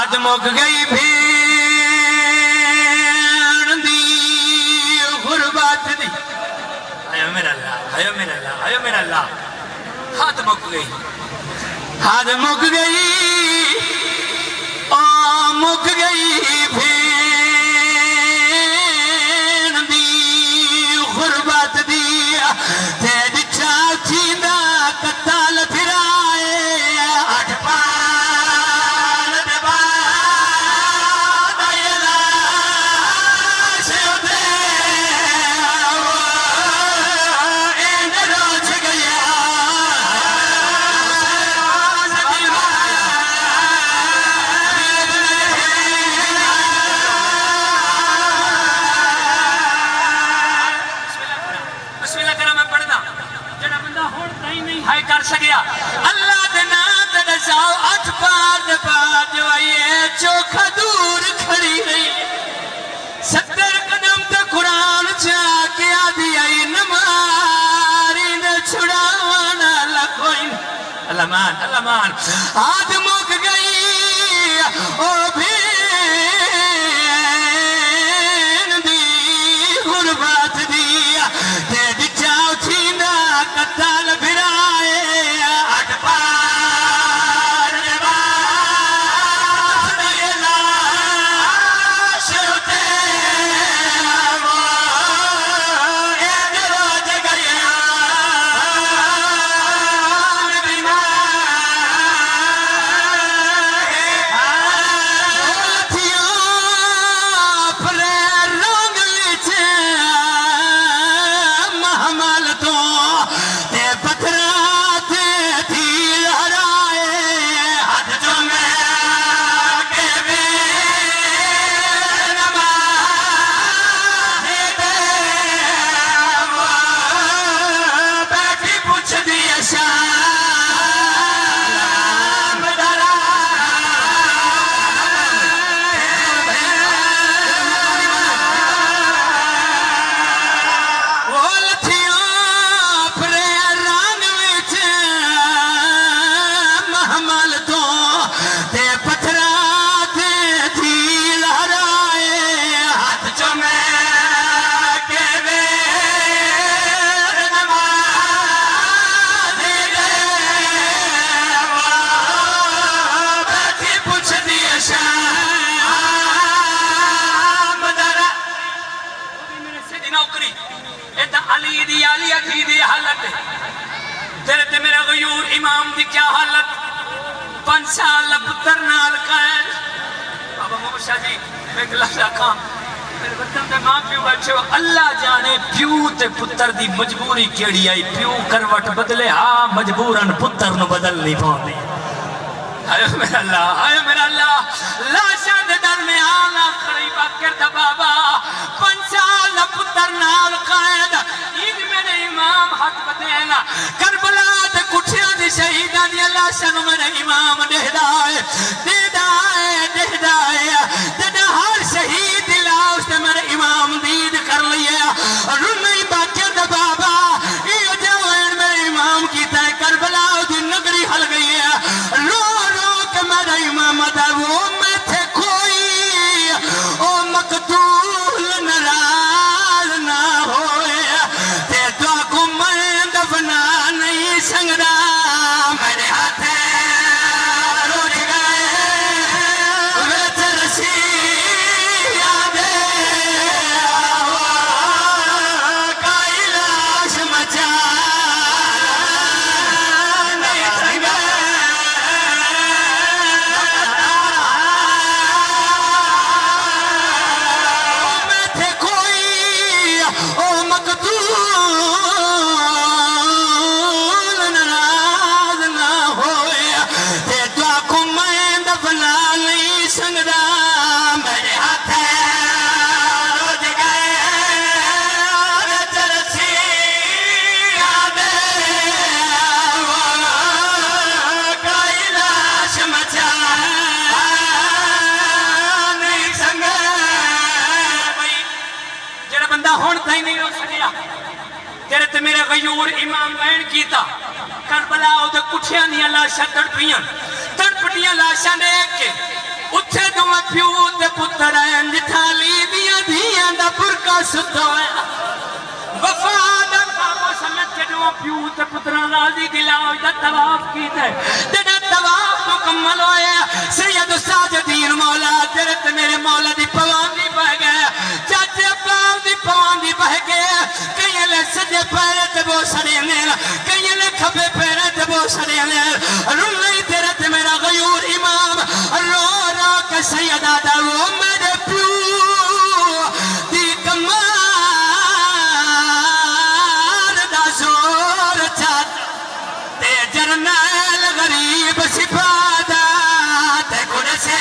हाथ मुक गई भेड़ दी गुरबत दी। आयो मेरा अल्लाह, आयो मेरा अल्लाह, आयो मेरा अल्लाह। हाथ मुक गई, हाथ मुक गई, ओ मुक गई भेड़ दी गुरबत दी। ते दिखा थींदा कताल फिराए अठ पाल दे बाद आयला शोदे एंड रोज गया बिस्मिल्लाह करा मैं पढ़दा जेड़ा बंदा हुण ताई नहीं हाय कर सकिया अल्लाह दे नाम ते दसाओ अठ पार दे बाद जवाइए चोखा दूर खड़ी रही 70 कदम ते कुरान जाके आदि आई नमारी ने छुड़ावाना लखोइन अल्लाह मान आज मुक गई ओ भेन दी गुरबत दी ते दिखाओ थींदा कताल फिराए अठ पार दे बाद आयला शोदे एंड रोज गया तेरे ते मेरा गयूर इमाम दी क्या हालत 5 साल पुत्र नाल कैद बाबा मोहम्मद शाह जी मैं गला रखा मेरे वतन दे मां प्यो बैठे हो अल्लाह जाने प्यो ते पुत्र दी मजबूरी केड़ी आई प्यो करवट बदले हाँ मजबूरन पुत्र नु बदल नहीं पाउंदी आयो मेरा अल्लाह लाशा दे दरमियान खड़ी बाकर दा बाबा 5 साल पुत्र नाल कैद ईद मेरे इमाम हक बदेना करबला ते कुठियां दी शहीदां दी लाशां नु मेरे इमाम देदा है ते हर शहीद दी लाश ते मेरे इमाम दीद कर लिया रुन नहीं बाकर दा बाबा ये जवान मेरे इमाम की तय करबला दी नगरी हल गई है रो रो के मेरा इमाम दा वो मैं थे कोई ओ मकतूल नाराज ना होए ते तो को मैं दफना नहीं संगदा मेरे हाथे रुझ गए वे तरसी यादे कैलाश मचा नहीं संगा मैं थे कोई ओ मकतूल नाराज ना होए ते तो को मैं दफना नहीं संगदा मेरे हाथे रुझ गए वे तरसी यादे कैलाश मचा नहीं संगा भाई जेड़ा बंदा हुण ताई नहीं हो सकिया तेरे ते मेरे गयूर इमाम वैन कीता करबला ओदे कुठियां दी लाशां तड़पियां लाशां देख के उत्थे दोवें प्यो ते पुत्तर इंज थाली दियां धियां दा बुरका सुता होया वफादा बाबा समझ के दोवें प्यो ते पुत्तरां राजी गिलाज दा तवाफ कीता जेड़ा तवाफ मुकम्मल होया सैयद साजिदीन मौला तेरे ते मेरे मौला दी पवांदी बह गया चाचे अब्बास दी पवांदी बह गया कई ले सजे पैर ते वो सड़े ने कई ले खब्बे पैर ते वो सड़े ने रुल्ले तेरे ते मेरा गयूर इमाम रो रो के सैयदा दा वो मेरे प्यो दी कमार दा जोर चाट ते जरनैल गरीब सिपादा ते कुड़से